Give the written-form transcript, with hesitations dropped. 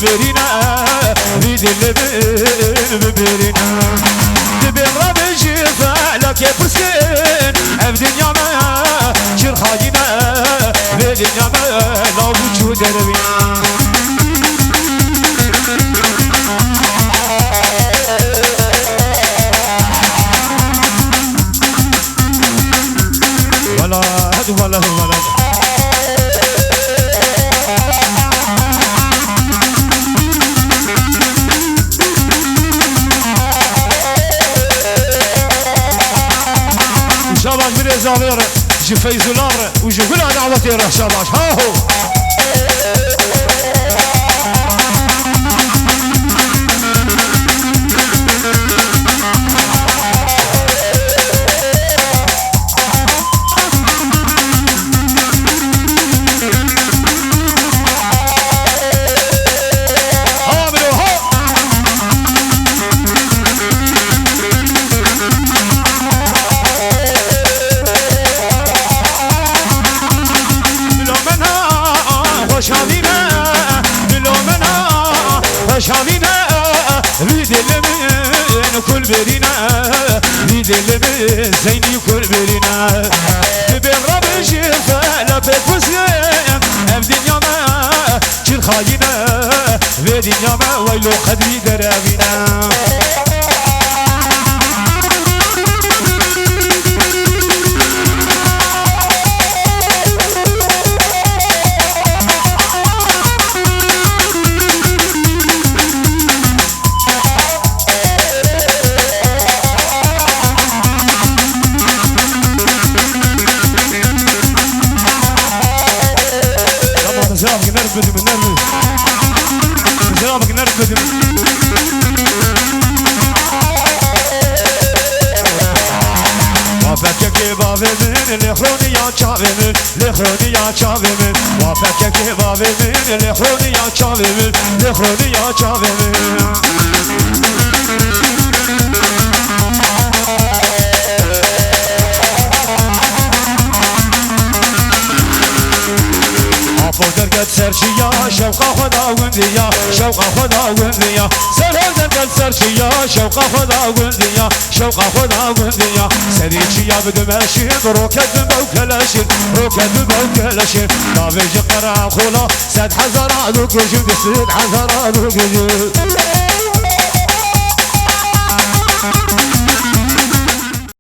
برينا بيد اللي ببرينا دبي ربي فعلك يا فرسين عبد النعمة شير خالينا بيد النعمة لا وجود دربينا ولا شاباش بلي زافير جي فيزولار وجي كلها دعوتي راه شاباش هاهو شامينا بيد اللمن كل برينا بيد اللمن زيني كل برينا بين ربي شفا لا بتوسم ابدي نياما شير خاينا بيد نياما ويلو قدري درابينا زرابك نرفد من نرفد زرابك نرفد وافكك بابي من الخروني يا شابي من الخروني يا شابي من وافكك بابي من الخروني يا شابي من الخروني يا شابي من درقت سرشيا شوقا خدا ونديا شوقا خدا ونديا سرهل درقت سرشيا شوقا خدا ونديا شوقا خدا ونديا سريشيا بدمشين روكت بموكلشين روكت بموكلشين دافج قرع خولا سد حزرات وكجب سد حزرات وكجب